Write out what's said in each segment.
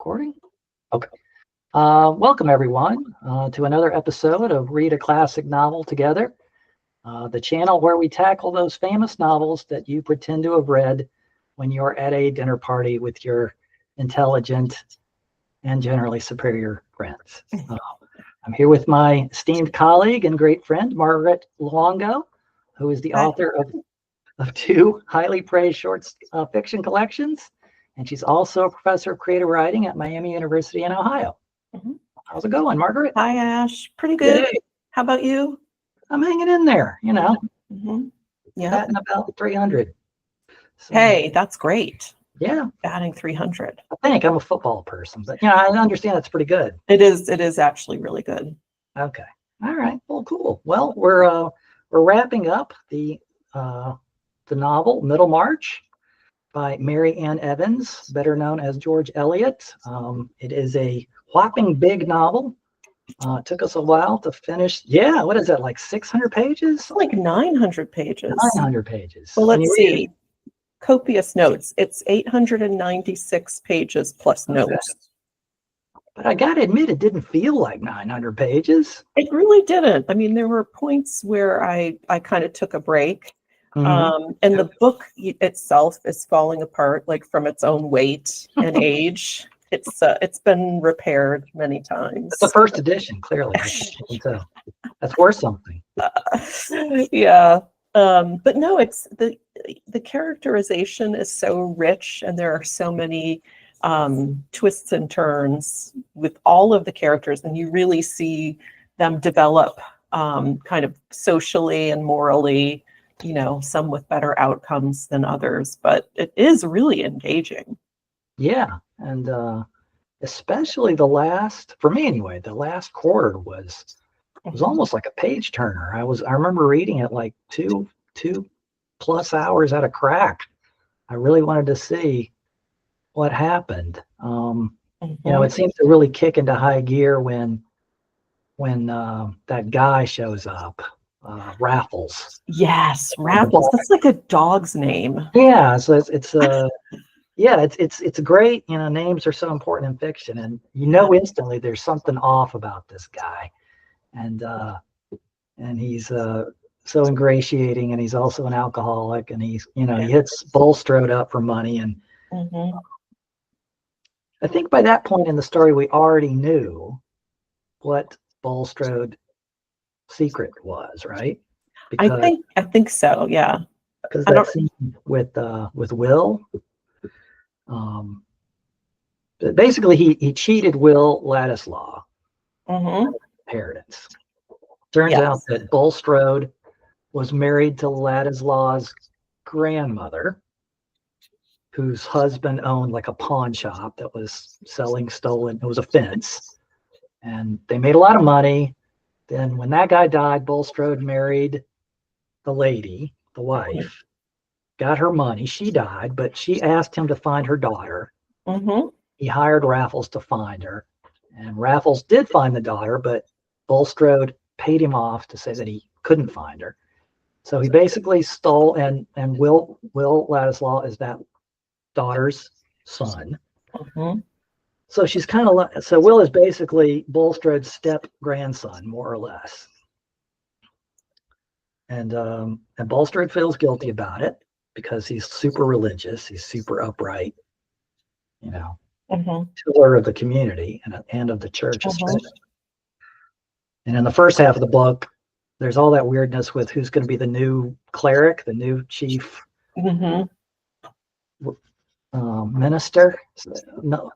Recording? Okay. Welcome, everyone, to another episode of Read a Classic Novel Together, the channel where we tackle those famous novels that you pretend to have read when you're at a dinner party with your intelligent and generally superior friends. I'm here with my esteemed colleague and great friend, Margaret Luongo, who is the author of two highly praised short fiction collections. And she's also a professor of creative writing at Miami University in Ohio. Mm-hmm. How's it going, Margaret? Hi, Ash. Pretty good. Yay. How about you? I'm hanging in there, you know. Mm-hmm. Yeah. Batting about 300. So, hey, that's great. Yeah. Batting 300. I think I'm a football person, but I understand that's pretty good. It is actually really good. Okay. All right. Well, cool. Well, we're wrapping up the novel Middlemarch by Mary Ann Evans, better known as George Eliot. It is a whopping big novel. It took us a while to finish. Yeah, what is that, like 600 pages? It's like 900 pages. 900 pages. Well, let's see. Copious notes. It's 896 pages plus notes. But I got to admit, it didn't feel like 900 pages. It really didn't. I mean, there were points where I kind of took a break. Mm-hmm. And the book itself is falling apart, like from its own weight and age. It's been repaired many times. It's the first edition, clearly. So that's worth something. Yeah, but no, it's the characterization is so rich, and there are so many twists and turns with all of the characters, and you really see them develop kind of socially and morally. You know, some with better outcomes than others, but it is really engaging. Yeah, and especially for me anyway, the last quarter was almost like a page turner. I remember reading it like two plus hours at a crack. I really wanted to see what happened. It seems to really kick into high gear when that guy shows up. Raffles. Yes, Raffles. That's like a dog's name. Yeah, so it's great. Names are so important in fiction, and instantly there's something off about this guy, and he's so ingratiating, and he's also an alcoholic, and he hits Bulstrode up for money, and I think by that point in the story we already knew what Bulstrode secret was, right? Because, I think so, yeah. Because that scene with Will, basically he cheated Will Ladislaw inheritance. Turns out that Bulstrode was married to Ladislaw's grandmother, whose husband owned like a pawn shop that was selling stolen. It was a fence, and they made a lot of money. Then when that guy died, Bulstrode married the lady, the wife, got her money. She died, but she asked him to find her daughter. He hired Raffles to find her, and Raffles did find the daughter, but Bulstrode paid him off to say that he couldn't find her. So he basically stole, and Will Ladislaw is that daughter's son. So she's kind of so Will is basically Bulstrode's step grandson, more or less. And Bulstrode feels guilty about it because he's super religious, he's super upright, pillar of the community and of the church especially. And in the first half of the book, there's all that weirdness with who's going to be the new cleric, the new chief. Minister,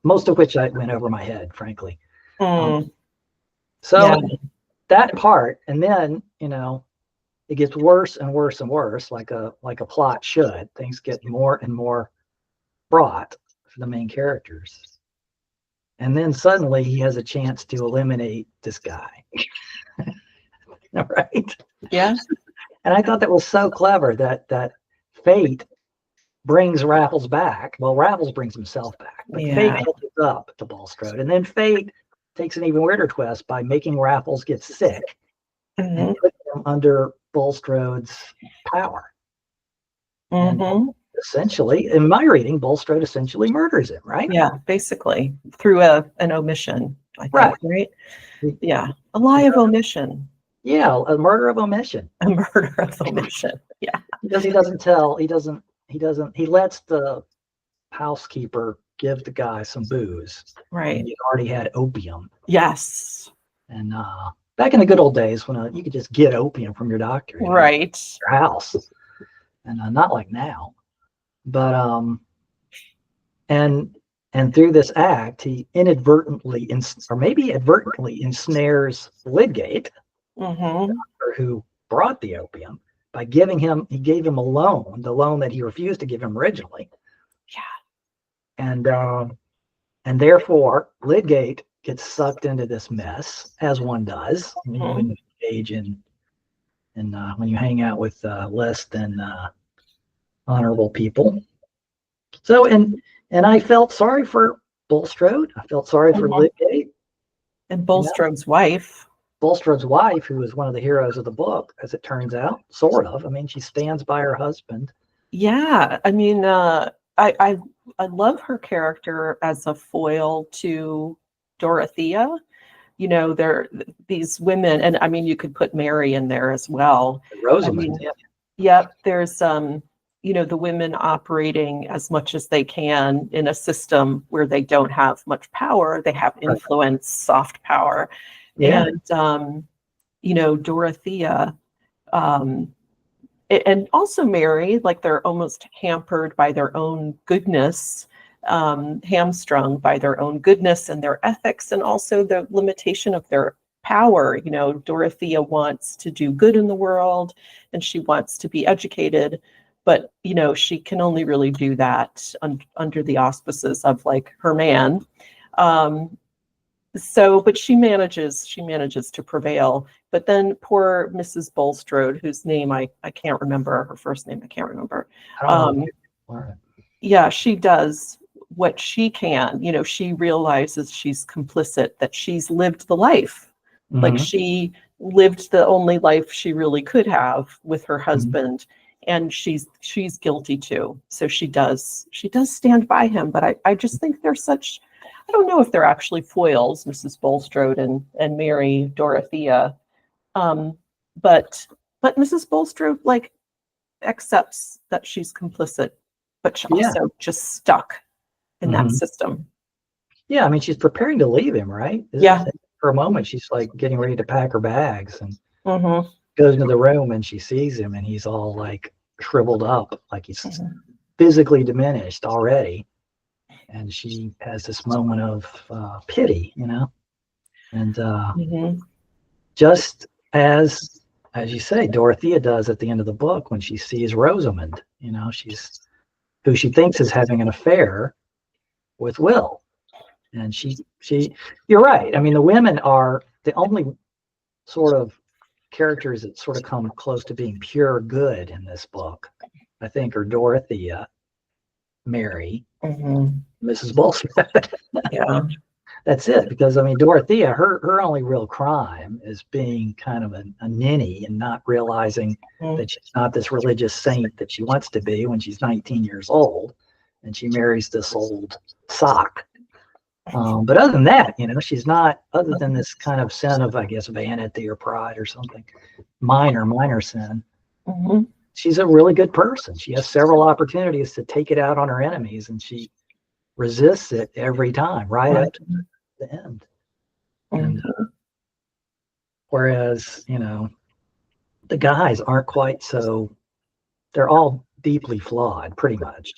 most of which I went over my head, frankly. That part, and then it gets worse and worse and worse, like a plot should. Things get more and more fraught for the main characters, and then suddenly he has a chance to eliminate this guy. Right? Yeah. And I thought that was so clever that fate brings Raffles back. Well, Raffles brings himself back, but fate catches up to Bulstrode, and then fate takes an even weirder twist by making Raffles get sick and put him under Bulstrode's power. And essentially, in my reading, Bulstrode essentially murders him, right? Yeah, basically through an omission, I think, right? Yeah, a lie of omission. Yeah, a murder of omission. A murder of omission. Yeah. Because he doesn't tell, he lets the housekeeper give the guy some booze. Right. He already had opium. Yes. And back in the good old days when you could just get opium from your doctor. Right. Your house. And not like now. But and through this act, he inadvertently or maybe advertently ensnares Lydgate, who brought the opium, by giving him, he gave him a loan, the loan that he refused to give him originally. Yeah. And therefore Lydgate gets sucked into this mess, as one does when you engage in when you hang out with less than honorable people. So and I felt sorry for Bulstrode. I felt sorry for Lydgate. And Bulstrode's wife. Bulstrode's wife, who is one of the heroes of the book, as it turns out, sort of. I mean, she stands by her husband. Yeah, I mean, I love her character as a foil to Dorothea. You know, these women, and I mean, you could put Mary in there as well. Rosamund. There's you know, the women operating as much as they can in a system where they don't have much power. They have influence, soft power. Yeah. And, you know, Dorothea, and also Mary, like they're almost hampered by their own goodness, hamstrung by their own goodness and their ethics, and also the limitation of their power. You know, Dorothea wants to do good in the world and she wants to be educated, but, you know, she can only really do that under the auspices of like her man. But she manages to prevail. But then poor Mrs. Bulstrode, whose name I can't remember, her first name I can't remember. Yeah, she does what she can. You know, she realizes she's complicit, that she's lived the life. Like she lived the only life she really could have with her husband. And she's guilty too. So she does stand by him. But I just think they're such, I don't know if they're actually foils, Mrs. Bulstrode and Mary Dorothea. But Mrs. Bulstrode like accepts that she's complicit, but she also just stuck in that system. Yeah, I mean, she's preparing to leave him, right? For a moment, she's like getting ready to pack her bags and goes into the room and she sees him and he's all like shriveled up, like he's physically diminished already. And she has this moment of pity, you know, and just as you say, Dorothea does at the end of the book when she sees Rosamund, you know, who she thinks is having an affair with Will. And you're right. I mean, the women are the only sort of characters that sort of come close to being pure good in this book, I think, are Dorothea, Mary, Mrs. Bulstrode. Yeah. That's it. Because I mean, Dorothea, her only real crime is being kind of a ninny and not realizing that she's not this religious saint that she wants to be when she's 19 years old, and she marries this old sock. But other than that, you know, she's not, other than this kind of sin of, I guess, vanity or pride or something, minor sin. She's a really good person. She has several opportunities to take it out on her enemies, and she resists it every time, right up to the end. And, whereas, you know, the guys aren't quite so, they're all deeply flawed, pretty much.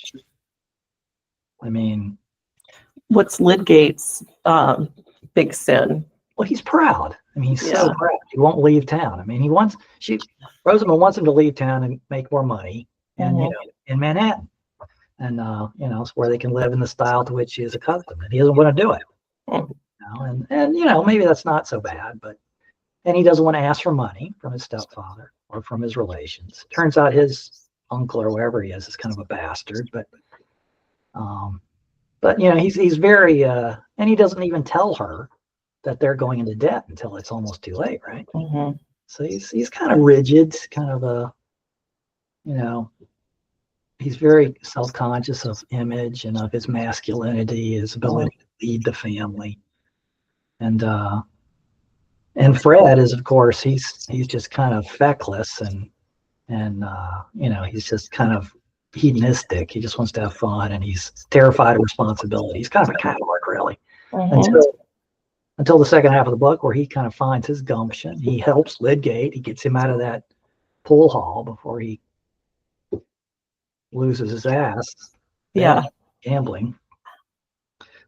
I mean, what's Lydgate's big sin? Well, he's proud. I mean, he's so proud. He won't leave town. I mean, Rosamund wants him to leave town and make more money, and you know, in Manhattan, and you know, it's where they can live in the style to which he is accustomed, and he doesn't want to do it. You know, and you know, maybe that's not so bad, and he doesn't want to ask for money from his stepfather or from his relations. Turns out his uncle or wherever he is kind of a bastard, but you know, he's very and he doesn't even tell her that they're going into debt until it's almost too late, right? So he's kind of rigid, kind of a, you know, he's very self-conscious of image and of his masculinity, his ability to lead the family. And Fred is, of course, he's just kind of feckless and he's just kind of hedonistic. He just wants to have fun, and he's terrified of responsibility. He's kind of a coward, really, until the second half of the book, where he kind of finds his gumption. He helps Lydgate. He gets him out of that pool hall before he loses his ass. Gambling.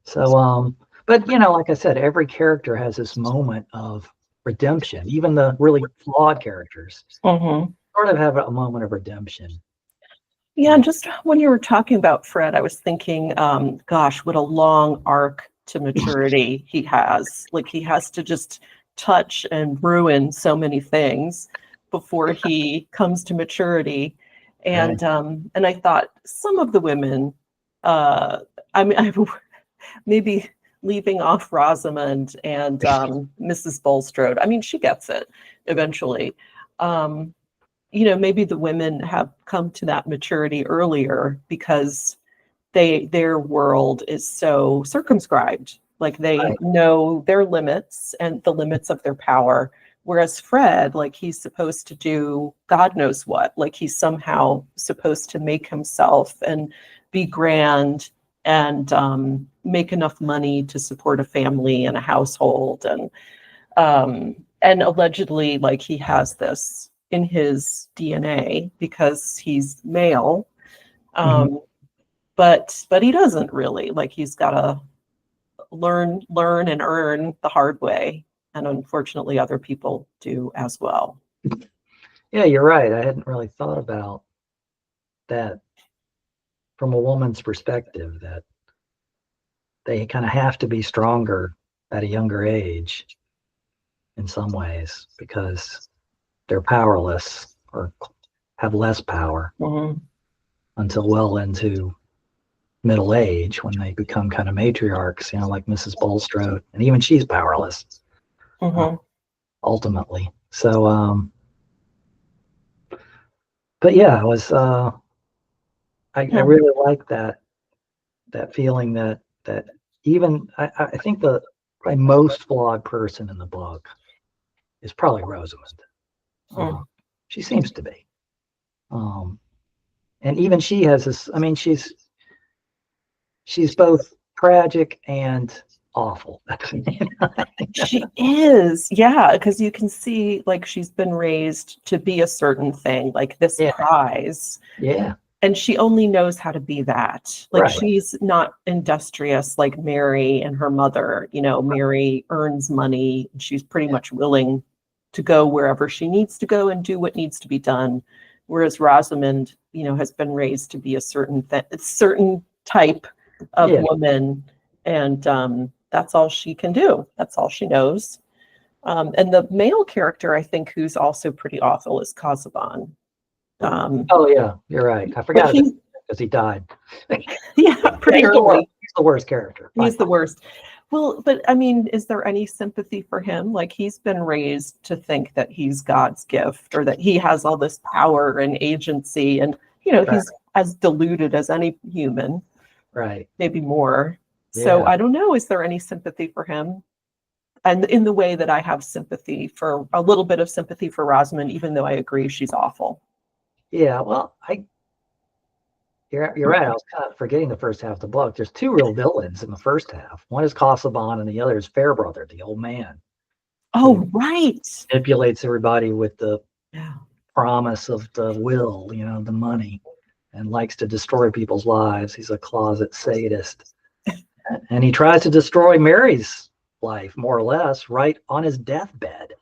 So, but like I said, every character has this moment of redemption. Even the really flawed characters sort of have a moment of redemption. Yeah, just when you were talking about Fred, I was thinking, gosh, what a long arc to maturity he has. Like, he has to just touch and ruin so many things before he comes to maturity. And and I thought some of the women, maybe leaving off Rosamond and Mrs. Bulstrode. I mean, she gets it eventually. Maybe the women have come to that maturity earlier because their world is so circumscribed. Like, they know their limits and the limits of their power. Whereas Fred, like, he's supposed to do God knows what. Like, he's somehow supposed to make himself and be grand and make enough money to support a family and a household. And allegedly, like, he has this in his DNA because he's male. But he doesn't really. Like, he's got to learn and earn the hard way. And unfortunately, other people do as well. Yeah, you're right. I hadn't really thought about that from a woman's perspective, that they kind of have to be stronger at a younger age in some ways because they're powerless or have less power until well into middle age, when they become kind of matriarchs, like Mrs. Bulstrode, and even she's powerless ultimately. So, but yeah, it was. I really like that feeling that even I think the probably most flawed person in the book is probably Rosamond. She seems to be, and even she has this. I mean, she's both tragic and awful. She is, yeah, because you can see, like, she's been raised to be a certain thing, like this prize. Yeah. And she only knows how to be that. Like, she's not industrious like Mary and her mother. Mary earns money. She's pretty much willing to go wherever she needs to go and do what needs to be done. Whereas Rosamond, has been raised to be a certain type of woman. And that's all she can do. That's all she knows. And the male character, I think, who's also pretty awful is Casaubon. Oh yeah, you're right. I forgot because he died. Yeah, pretty early. He's the worst character. He's the worst. Well, but I mean, is there any sympathy for him? Like, he's been raised to think that he's God's gift, or that he has all this power and agency, and he's as deluded as any human. Right. Maybe more. Yeah. So I don't know. Is there any sympathy for him? And in the way that I have a little bit of sympathy for Rosamond, even though I agree she's awful. Yeah, well, you're right. I was kind of forgetting the first half of the book. There's two real villains in the first half. One is Casaubon, and the other is Fairbrother, the old man. Oh, right. Manipulates everybody with the promise of the will, the money, and likes to destroy people's lives. He's a closet sadist. And he tries to destroy Mary's life, more or less, right on his deathbed.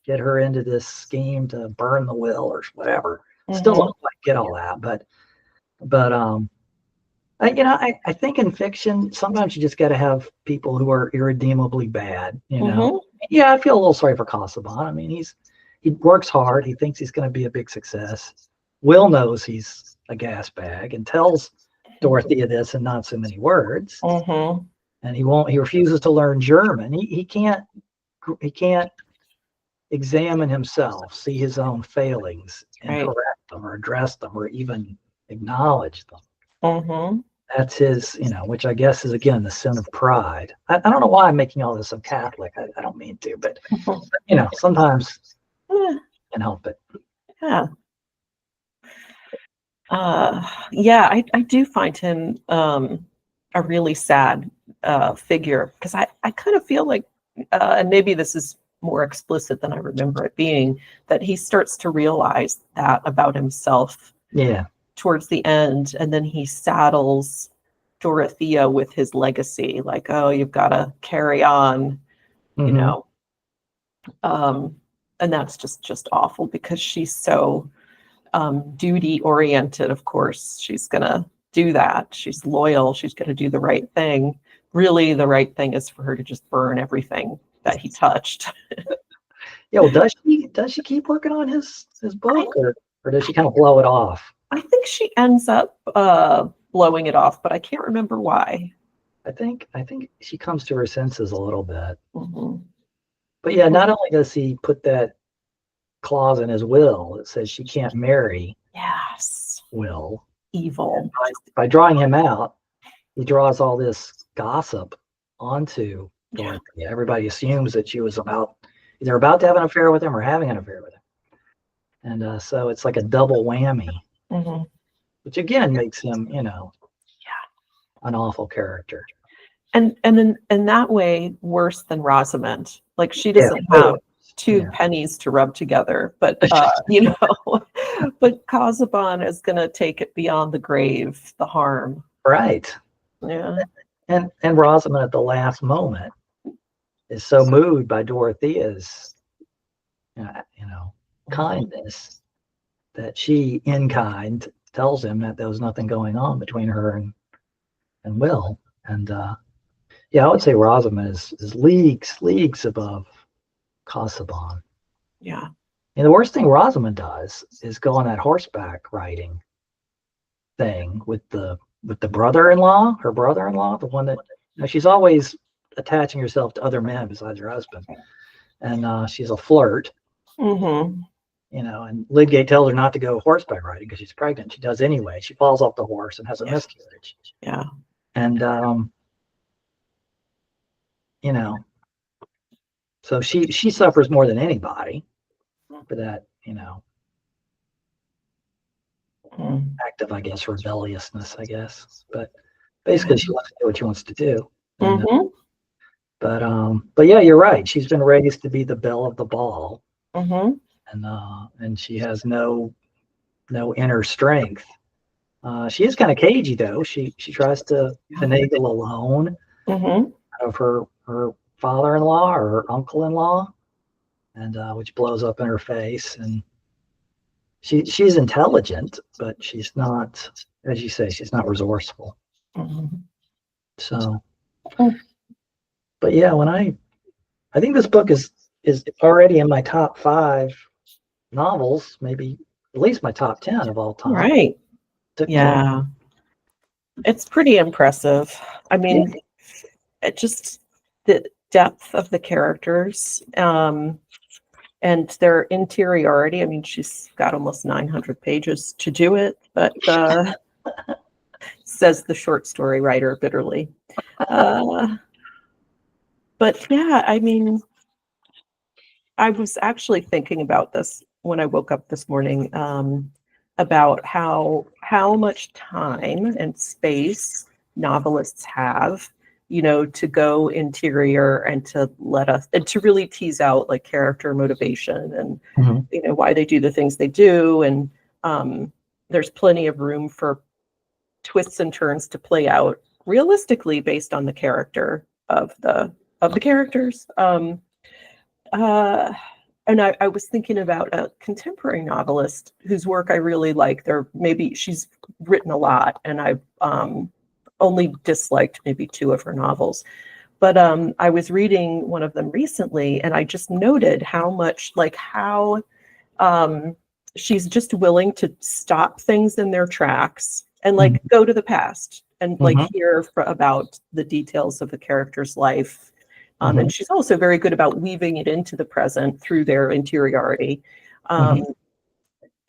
Get her into this scheme to burn the will or whatever. Still don't quite get all that, but I think in fiction sometimes you just got to have people who are irredeemably bad. Yeah, I feel a little sorry for Casaubon. I mean, he works hard. He thinks he's going to be a big success. Will knows he's a gas bag and tells Dorothea this in not so many words. And he refuses to learn German. He can't examine himself, see his own failings, and correct them or address them or even acknowledge them. Mm-hmm. That's his, which I guess is, again, the sin of pride. I don't know why I'm making all this so Catholic. I don't mean to, but, sometimes Yeah. can't help it. Yeah. Yeah, I do find him a really sad figure, because I kind of feel like, and maybe this is more explicit than I remember it being, that he starts to realize that about himself towards the end, and then he saddles Dorothea with his legacy, like, oh, you've got to carry on, and that's just awful, because she's so duty oriented. Of course, she's gonna do that. She's loyal. She's gonna do the right thing. Really, the right thing is for her to just burn everything that he touched. Yeah, well, does she keep working on his book, or does she kind of blow it off? I think she ends up blowing it off, but I can't remember why. I think she comes to her senses a little bit. Mm-hmm. But yeah, not only does he put that clause in his will that says she can't marry Will. Evil. By drawing him out, he draws all this gossip onto Dorothea. Yeah. Everybody assumes that she was either about to have an affair with him or having an affair with him. And so it's like a double whammy, which again makes him, an awful character. And in that way, worse than Rosamond. Like, she doesn't have two pennies to rub together, but but Casaubon is going to take it beyond the grave, the harm. Right. Yeah. And Rosamond at the last moment is so moved by Dorothea's, kindness, that she, in kind, tells him that there was nothing going on between her and Will. And I would say Rosamond is leagues above Casaubon. Yeah. And the worst thing Rosamond does is go on that horseback riding thing with the brother-in-law, her brother-in-law, the one that, she's always attaching herself to other men besides her husband. And she's a flirt. Mm-hmm. And Lydgate tells her not to go horseback riding because she's pregnant. She does anyway. She falls off the horse and has a miscarriage. Yeah. And, so she suffers more than anybody for that, act of, I guess, rebelliousness, I guess. But basically, she wants to do what she wants to do. And, but yeah, you're right. She's been raised to be the belle of the ball. And she has no inner strength. She is kind of cagey, though. She tries to finagle a loan out of her father-in-law or her uncle-in-law, and which blows up in her face. And she's intelligent, but she's not, as you say, she's not resourceful. So, but yeah, when I think this book is already in my top 5 novels, maybe at least my top 10 of all time. Right. Yeah. It's pretty impressive. I mean, it just, the depth of the characters, and their interiority. I mean, she's got almost 900 pages to do it, but says the short story writer bitterly. But yeah, I mean, I was actually thinking about this when I woke up this morning, about how much time and space novelists have, to go interior and to really tease out like character motivation and why they do the things they do. And there's plenty of room for twists and turns to play out realistically based on the character of the characters. And I was thinking about a contemporary novelist whose work I really like. She's written a lot, and I've only disliked maybe 2 of her novels. But I was reading one of them recently, and I just noted how she's just willing to stop things in their tracks and go to the past and hear about the details of the character's life. And she's also very good about weaving it into the present through their interiority.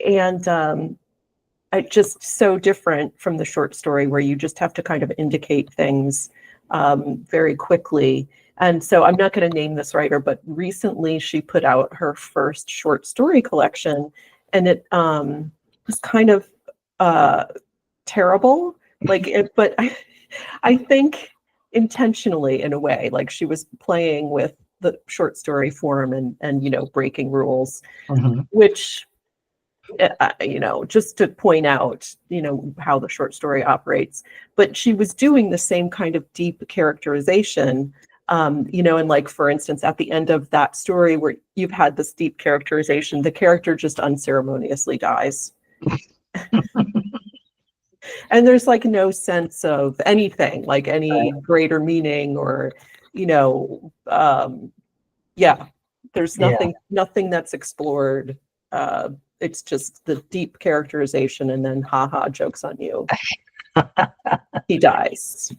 and just so different from the short story where you just have to kind of indicate things very quickly. And so I'm not going to name this writer, but recently she put out her first short story collection, and it was kind of terrible. But I think intentionally, in a way, like she was playing with the short story form and breaking rules, which just to point out how the short story operates. But she was doing the same kind of deep characterization, and like, for instance, at the end of that story where you've had this deep characterization, the character just unceremoniously dies. And there's like no sense of anything, like any greater meaning or, there's nothing that's explored. It's just the deep characterization and then haha, joke's on you. He dies.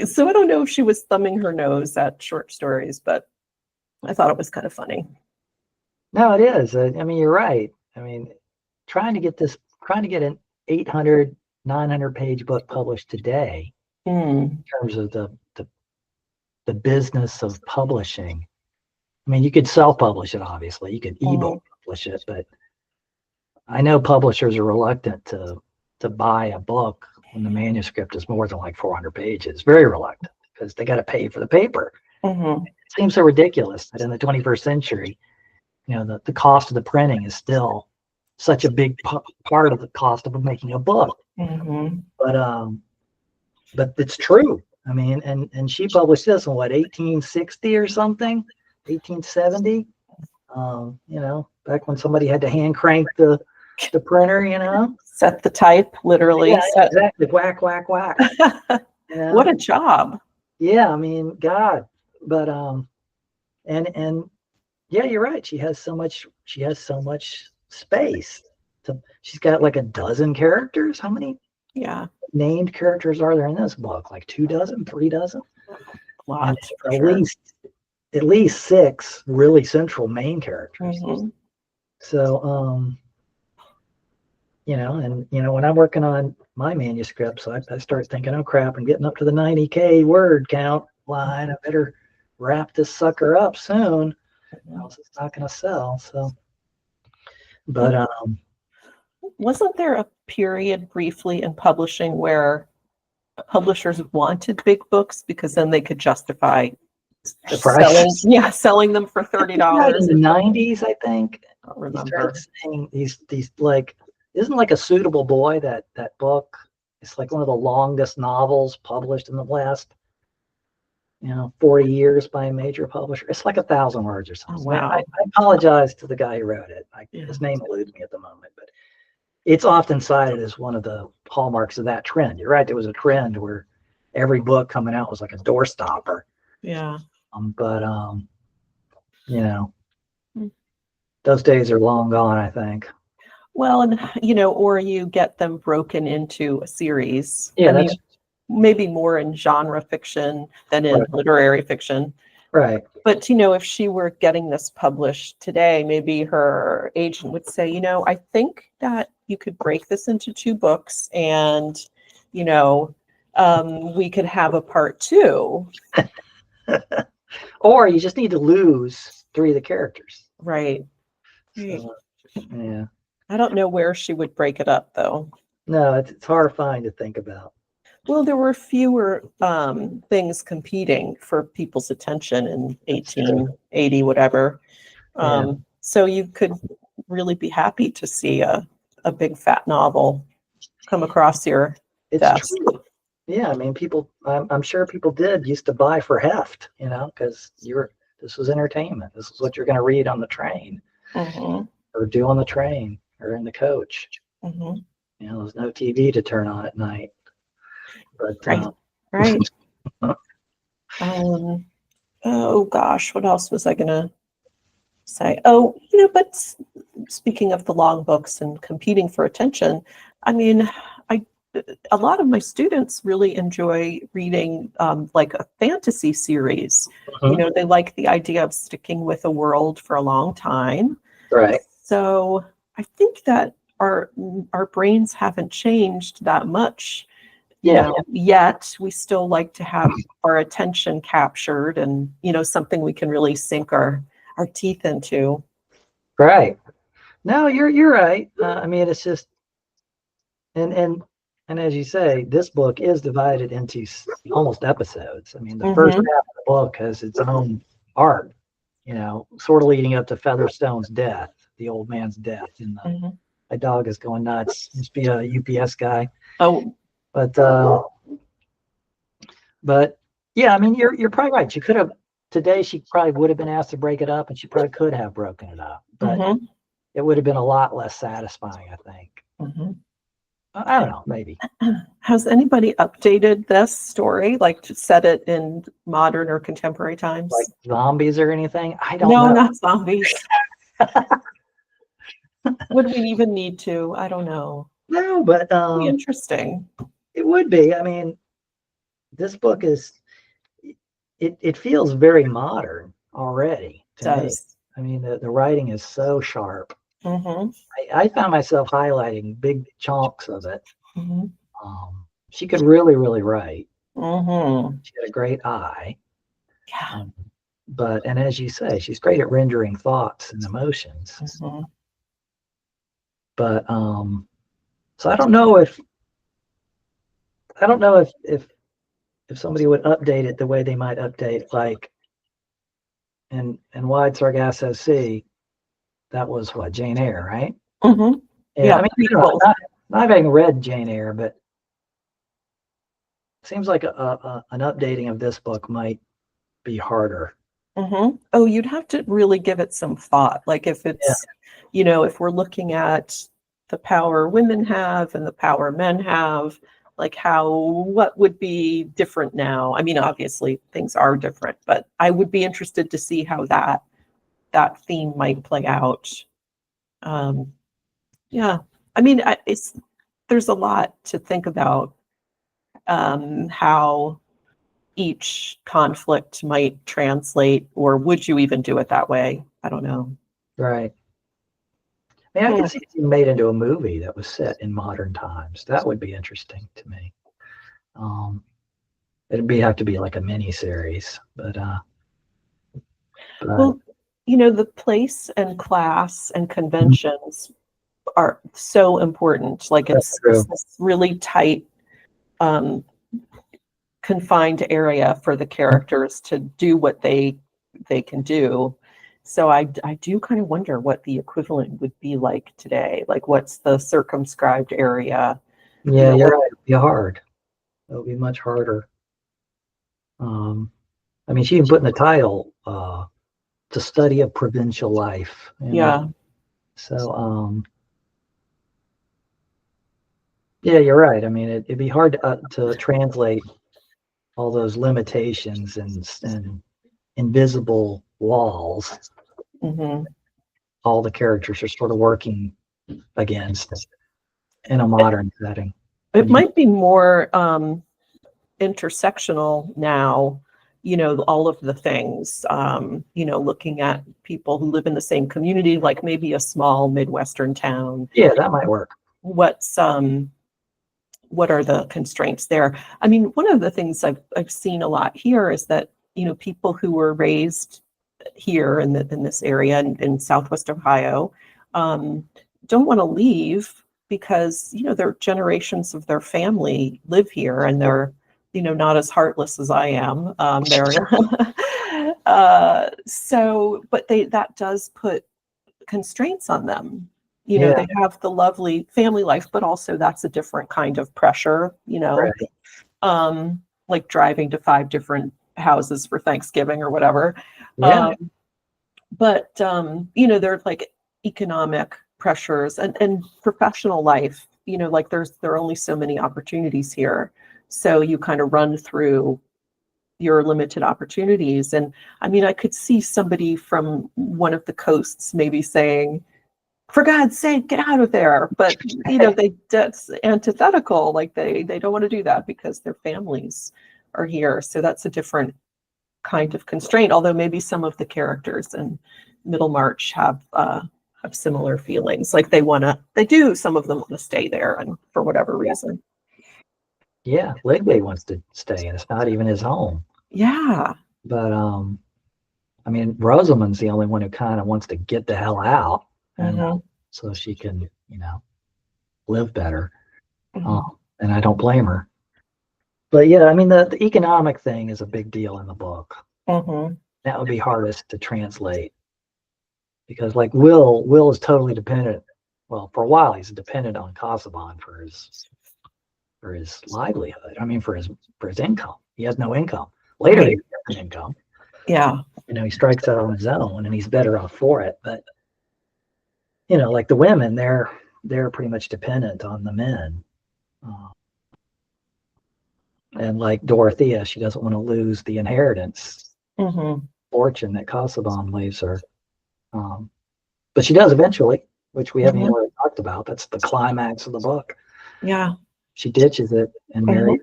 So I don't know if she was thumbing her nose at short stories, but I thought it was kind of funny. No, it is. I mean, you're right. I mean, trying to get an 800, 900 page book published today in terms of the business of publishing. I mean, you could self-publish it, obviously. You could ebook publish it, but I know publishers are reluctant to buy a book when the manuscript is more than like 400 pages. Very reluctant, because they got to pay for the paper. It seems so ridiculous that in the 21st century, the cost of the printing is still such a big part of the cost of making a book. But it's true. I mean, and she published this in 1860 or something, 1870. Back when somebody had to hand crank the printer, set the type, literally. Yeah, exactly. Whack, whack, whack. What a job. Yeah, I mean, God. But and yeah, you're right. She has so much space. She's got like a dozen characters. How many named characters are there in this book? Like 2 dozen, 3 dozen? Lots, at least 6 really central main characters. So when I'm working on my manuscripts, I start thinking, oh crap, I'm getting up to the 90K word count line. I better wrap this sucker up soon, else it's not going to sell. So, but wasn't there a period briefly in publishing where publishers wanted big books because then they could justify selling them for $30 in the 90s, I think. I don't remember. Saying these like, isn't like A Suitable Boy, that book? It's like one of the longest novels published in the last 40 years by a major publisher. It's like 1,000 words or something. Oh, wow. I apologize to the guy who wrote it. His name eludes me at the moment, but it's often cited as one of the hallmarks of that trend. You're right. There was a trend where every book coming out was like a doorstopper. Yeah. Those days are long gone, I think. Well, and or you get them broken into a series. Yeah, maybe more in genre fiction than in literary fiction. Right. But if she were getting this published today, maybe her agent would say, I think that you could break this into 2 books, and we could have a part 2. Or you just need to lose 3 of the characters. Right. So, yeah. I don't know where she would break it up, though. No, it's horrifying to think about. Well, there were fewer things competing for people's attention in 1880, whatever. So you could really be happy to see a big fat novel come across your desk. True. Yeah, I mean, I'm sure people used to buy for heft, because this was entertainment. This is what you're going to read on the train, or do on the train, or in the coach. There's no TV to turn on at night. But right. Oh gosh, what else was I gonna say? Oh, but speaking of the long books and competing for attention, I mean, a lot of my students really enjoy reading like a fantasy series. They like the idea of sticking with a world for a long time. Right. So I think that our brains haven't changed that much, yet we still like to have our attention captured and, something we can really sink our teeth into. Right. No, you're right. I mean, it's just, and as you say, this book is divided into almost episodes. I mean, the first half of the book has its own arc, sort of leading up to Featherstone's death, the old man's death. And my dog is going nuts. Must be a UPS guy. Oh, but yeah, I mean, you're probably right. She could have today. She probably would have been asked to break it up, and she probably could have broken it up, but it would have been a lot less satisfying, I think. I don't know, maybe. Has anybody updated this story, like to set it in modern or contemporary times? Like zombies or anything? I don't know. No, know. not zombies. Would we even need to? I don't know. No, but interesting. It would be. I mean, this book is, it feels very modern already to me. I mean, the writing is so sharp. I found myself highlighting big chunks of it. She could really, really write. She had a great eye. Yeah. And as you say, she's great at rendering thoughts and emotions. But so I don't know if somebody would update it the way they might update, like in Wide Sargasso Sea. That was what, Jane Eyre, right? Yeah, I mean, not having read Jane Eyre, but it seems like an updating of this book might be harder. Oh, you'd have to really give it some thought. Like if it's, if we're looking at the power women have and the power men have, like what would be different now? I mean, obviously things are different, but I would be interested to see how that theme might play out. Yeah, I mean, there's a lot to think about, how each conflict might translate, or would you even do it that way? I don't know. Right. I mean, I could see it being made into a movie that was set in modern times. That would be interesting to me. It'd have to be like a mini series, but well, the place and class and conventions are so important. Like it's this really tight, confined area for the characters to do what they can do. So I do kind of wonder what the equivalent would be like today. Like what's the circumscribed area? Yeah, you're right. It'd be hard. It would be much harder. I mean, she even put in the title, "The Study of Provincial Life." Yeah. So, yeah, you're right. I mean, it'd be hard to translate all those limitations and invisible walls. All the characters are sort of working against in a modern setting. It might be more intersectional now, all of the things, looking at people who live in the same community, like maybe a small Midwestern town. Yeah, that might work. What are the constraints there? I mean, one of the things I've seen a lot here is that, people who were raised here in this area in Southwest Ohio, don't want to leave because, their generations of their family live here and they're, not as heartless as I am. But that does put constraints on them. They have the lovely family life, but also that's a different kind of pressure, Right. Like driving to 5 different houses for Thanksgiving or whatever. Yeah. But there's like economic pressures and professional life, like there are only so many opportunities here. So you kind of run through your limited opportunities. And I mean, I could see somebody from one of the coasts maybe saying, for God's sake, get out of there. But, that's antithetical. Like they don't want to do that because their families are here. So that's a different kind of constraint, although maybe some of the characters in Middlemarch have have similar feelings. Like some of them want to stay there, and for whatever reason. Yeah, Lydgate wants to stay, and it's not even his home. Yeah. But I mean, Rosamund's the only one who kind of wants to get the hell out, and so she can, live better. And I don't blame her. But yeah, I mean, the economic thing is a big deal in the book. That would be hardest to translate, because like Will is totally dependent. Well, for a while he's dependent on Casaubon for his livelihood. I mean, for his income. He has no income. Later he has income. Yeah. He strikes out on his own, and he's better off for it. But like the women, they're pretty much dependent on the men. And like Dorothea, she doesn't want to lose the inheritance fortune that Casaubon leaves her. But she does eventually, which we haven't even really talked about. That's the climax of the book. Yeah. She ditches it and marries.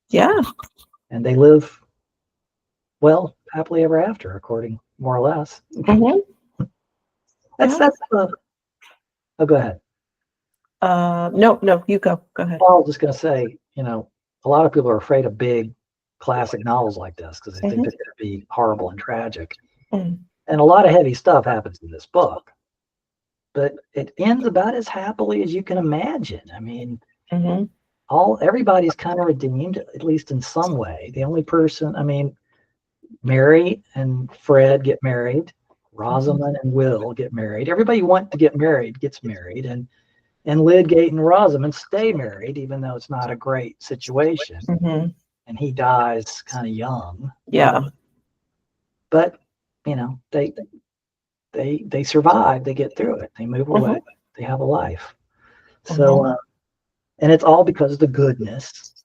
Yeah. And they live, well, happily ever after, according more or less. That's oh, go ahead. No, you go ahead. Well, I was just going to say, a lot of people are afraid of big classic novels like this because they think they're going to be horrible and tragic. And a lot of heavy stuff happens in this book, but it ends about as happily as you can imagine. I mean, everybody's kind of redeemed, at least in some way. The only person, I mean, Mary and Fred get married. Rosamund and Will get married. Everybody you want to get married gets married, and Lydgate and Rosamund stay married, even though it's not a great situation. And he dies kind of young. Yeah. But they survive. They get through it. They move away. They have a life. So, and it's all because of the goodness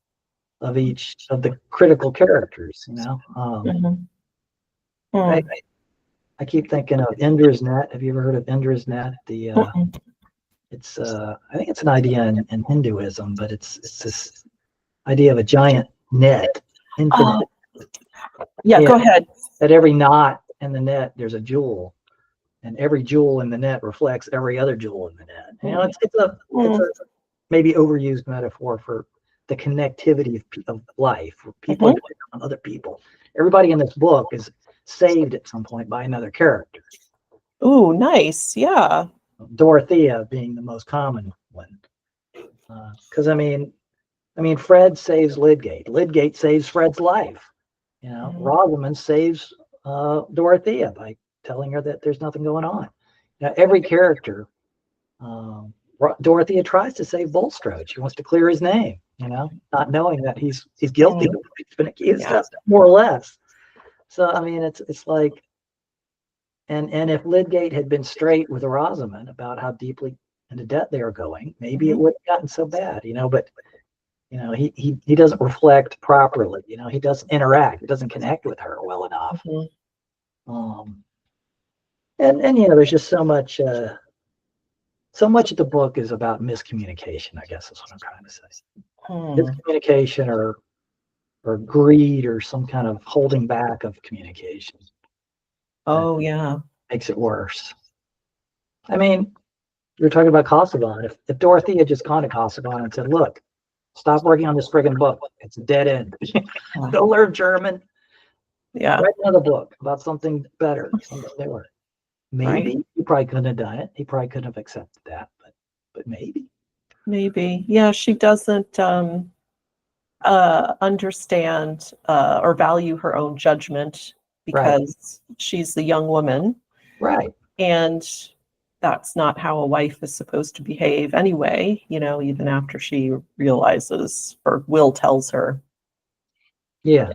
of each of the critical characters. I keep thinking of Ender's Net. Have you ever heard of Ender's Net? It's I think it's an idea in Hinduism, but it's this idea of a giant net, infinite. Go ahead. At every knot in the net, there's a jewel, and every jewel in the net reflects every other jewel in the net. It's a maybe overused metaphor for the connectivity of life. People depend on other people. Everybody in this book is saved at some point by another character. Ooh, nice. Yeah. Dorothea being the most common one, because I mean, Fred saves Lydgate. Lydgate saves Fred's life. Rosamund saves Dorothea by telling her that there's nothing going on. Every character, Dorothea tries to save Bulstrode. She wants to clear his name, not knowing that he's guilty. He's been accused of, more or less. So I mean, it's like, and if Lydgate had been straight with Rosamund about how deeply into debt they were going, maybe it wouldn't have gotten so bad, But he doesn't reflect properly. He doesn't interact. He doesn't connect with her well enough. And there's just so much of the book is about miscommunication, I guess is what I'm trying to say. Miscommunication or greed or some kind of holding back of communication. Oh, yeah. Makes it worse. I mean, you're talking about Casaubon. If Dorothea had just gone to Casaubon and said, look, stop working on this friggin' book. It's a dead end. Go learn German. Yeah. Write another book about something better, something newer. Maybe he probably couldn't have done it. He probably couldn't have accepted that, but maybe. Maybe. Yeah, she doesn't understand or value her own judgment because she's the young woman. Right. And that's not how a wife is supposed to behave anyway, even after she realizes, or Will tells her. Yeah.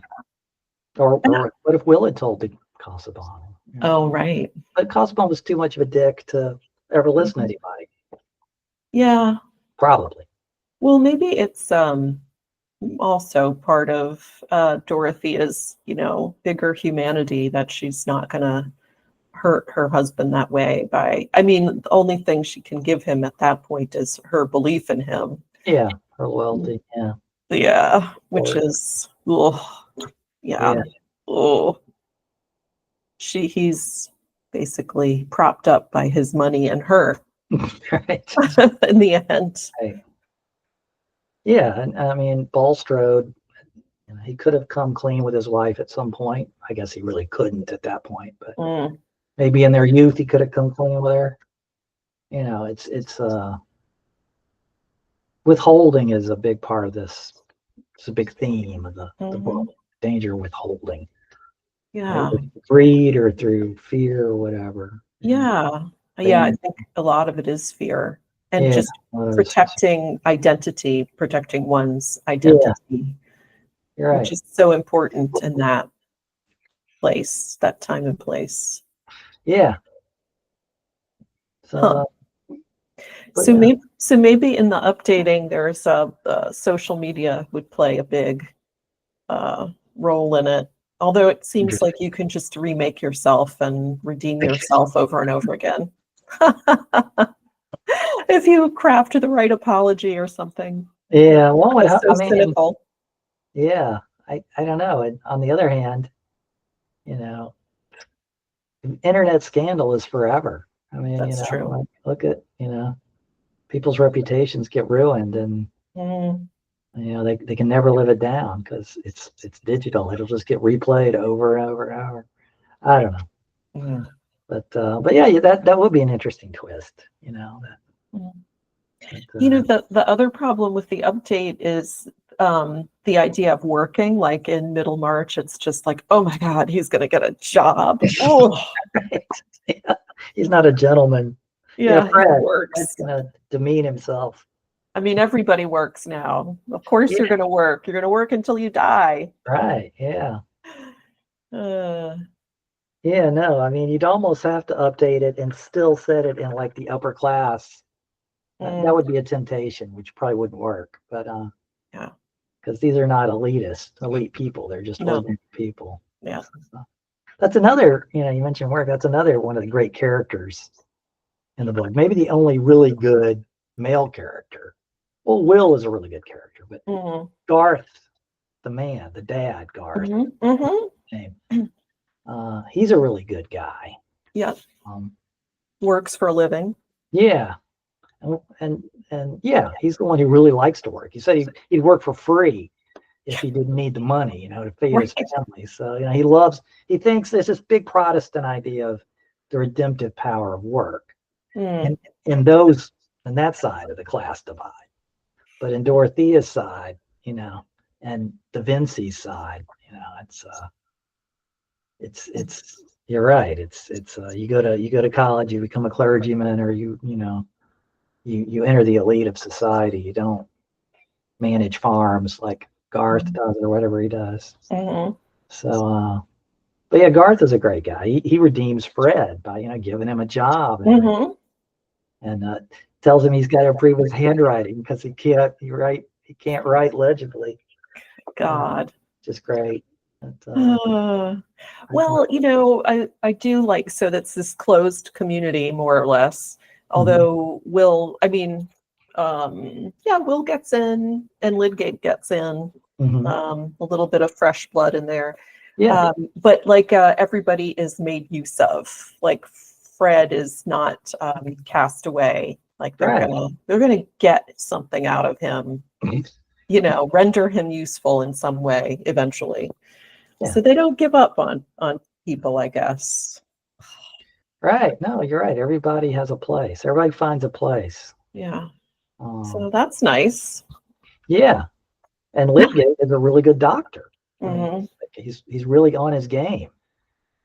Or what if Will had told Casaubon? Oh, right. But Casaubon was too much of a dick to ever listen to anybody. Yeah. Probably. Well, maybe it's also part of Dorothea's, bigger humanity that she's not going to hurt her husband that way the only thing she can give him at that point is her belief in him. Yeah, her loyalty. Yeah. Yeah, which is, oh, yeah. Oh. He's basically propped up by his money and her Right. in the end. Right. Yeah, and I mean, Bulstrode, he could have come clean with his wife at some point. I guess he really couldn't at that point, but maybe in their youth he could have come clean with her. It's withholding is a big part of this. It's a big theme of the book. Danger of withholding. Yeah. Greed or through fear or whatever. Yeah. Yeah, I think a lot of it is fear and just protecting identity, protecting one's identity, You're right. which is so important in that place, that time and place. Yeah. So, so maybe in the updating, there's social media would play a big role in it. Although it seems like you can just remake yourself and redeem yourself over and over again. If you craft the right apology or something. Yeah, well, so cynical. Yeah, I don't know. And on the other hand, internet scandal is forever. I mean, that's true. Look at, people's reputations get ruined, and they can never live it down because it's digital. It'll just get replayed over and over and over. I don't know. But yeah, that would be an interesting twist, the other problem with the update is the idea of working, like in Middlemarch, it's just like, oh my God, he's going to get a job. Oh, right. Yeah. He's not a gentleman. Yeah, Fred works. Fred's going to demean himself. I mean, everybody works now. Of course, you're going to work. You're going to work until you die. Right. Yeah. Yeah. No. I mean, you'd almost have to update it and still set it in like the upper class. That would be a temptation, which probably wouldn't work. But yeah, because these are not elite people. They're just ordinary people. Yeah. So that's another. You mentioned work. That's another one of the great characters in the book. Maybe the only really good male character. Well, Will is a really good character, but Garth, the dad, Garth, he's a really good guy. Yeah. Works for a living. Yeah. And yeah, he's the one who really likes to work. He said he'd work for free if he didn't need the money, to feed his family. So, he thinks there's this big Protestant idea of the redemptive power of work. And in that side of the class divide. But in Dorothea's side, and Da Vinci's side, it's you're right. It's you go to college, you become a clergyman, or you enter the elite of society. You don't manage farms like Garth does or whatever he does. So, but yeah, Garth is a great guy. He redeems Fred by giving him a job and tells him he's got to improve his handwriting because he can't write legibly. God, just great. Well, I do like, so that's this closed community more or less. Although Will, I mean, Will gets in and Lydgate gets in. A little bit of fresh blood in there. Yeah. But like everybody is made use of. Like Fred is not cast away. Like they're gonna get something out of him. Render him useful in some way eventually. Yeah. So they don't give up on people, I guess. Right. No, you're right. Everybody has a place. Everybody finds a place. Yeah. So that's nice. Yeah. And Lydgate is a really good doctor. I mean, he's really on his game,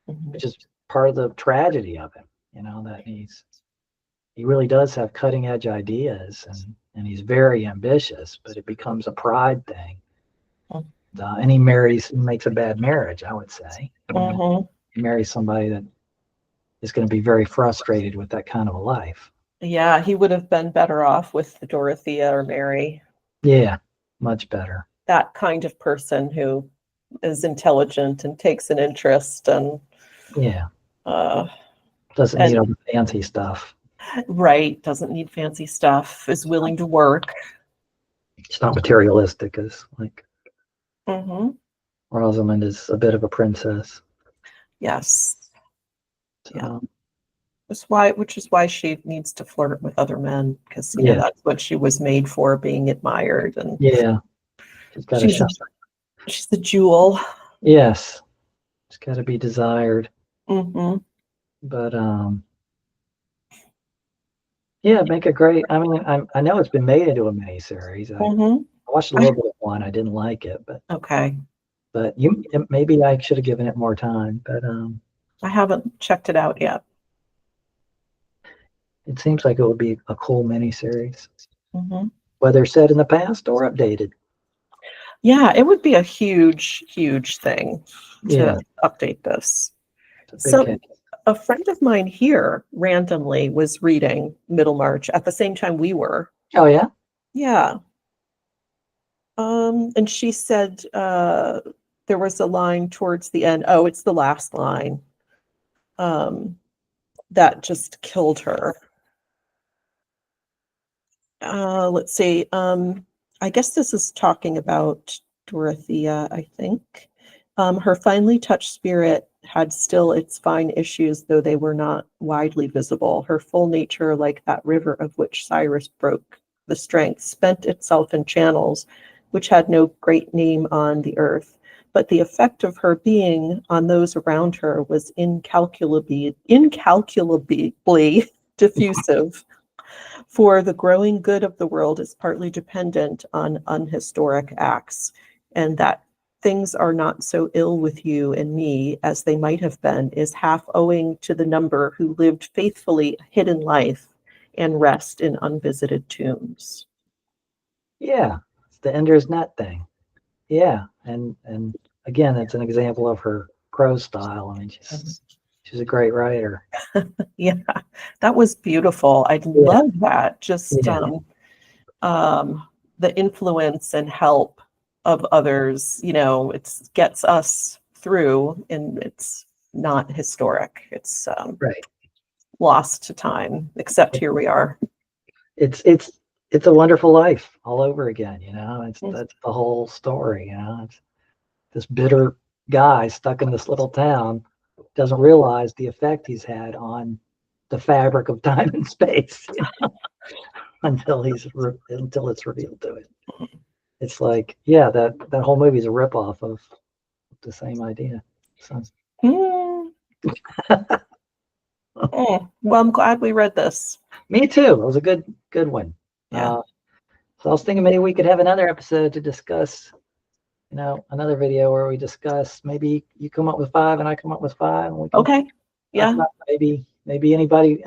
which is part of the tragedy of him, that he really does have cutting edge ideas and he's very ambitious, but it becomes a pride thing. And he makes a bad marriage, I would say. He marries somebody that is going to be very frustrated with that kind of a life. Yeah, he would have been better off with Dorothea or Mary. Yeah, much better. That kind of person who is intelligent and takes an interest and doesn't need all the fancy stuff. Right, doesn't need fancy stuff, is willing to work. It's not materialistic as like Rosamund is a bit of a princess. Yes. So, Which is why she needs to flirt with other men, because that's what she was made for, being admired. And she's the jewel. Yes, it's got to be desired. Mm-hmm. But yeah, make a great. I mean, I know it's been made into a miniseries. I watched a little bit of one. I didn't like it, but okay. But maybe I should have given it more time. But I haven't checked it out yet. It seems like it would be a cool miniseries, whether set in the past or updated. Yeah, it would be a huge, huge thing to update this. So a friend of mine here randomly was reading Middlemarch at the same time we were. Oh, yeah? Yeah. And she said there was a line towards the end. Oh, it's the last line. That just killed her. Let's see. I guess this is talking about Dorothea, I think. Her finely touched spirit had still its fine issues, though they were not widely visible. Her full nature, like that river of which Cyrus broke the strength, spent itself in channels which had no great name on the earth. But the effect of her being on those around her was incalculably diffusive. For the growing good of the world is partly dependent on unhistoric acts, and that things are not so ill with you and me as they might have been is half owing to the number who lived faithfully a hidden life and rest in unvisited tombs. Yeah, it's the Ender's Net thing. Yeah, and again, it's an example of her prose style. I mean, she's a great writer. Yeah, that was beautiful. I love that. Just the influence and help of others, it gets us through, and it's not historic. It's lost to time, except here we are. It's a wonderful life all over again, that's the whole story, it's this bitter guy stuck in this little town, doesn't realize the effect he's had on the fabric of time and space, until it's revealed to him. It's like, that whole movie is a ripoff of the same idea. So. Well, I'm glad we read this. Me too. It was a good one. Yeah. So I was thinking maybe we could have another episode to discuss, another video where we discuss, maybe you come up with 5 and I come up with 5. And we can okay. Yeah. Maybe anybody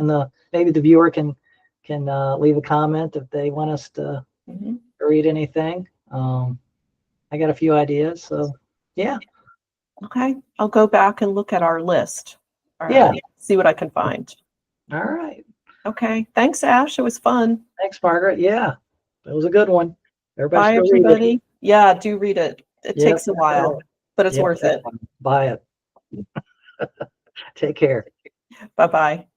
maybe the viewer can leave a comment if they want us to read anything. I got a few ideas, so yeah. Okay, I'll go back and look at our list. See what I can find. All right. Okay, thanks, Ash. It was fun. Thanks, Margaret. Yeah, it was a good one. Bye, everybody. Yeah, do read it. It takes a while, but it's worth it. Buy it. Take care. Bye-bye.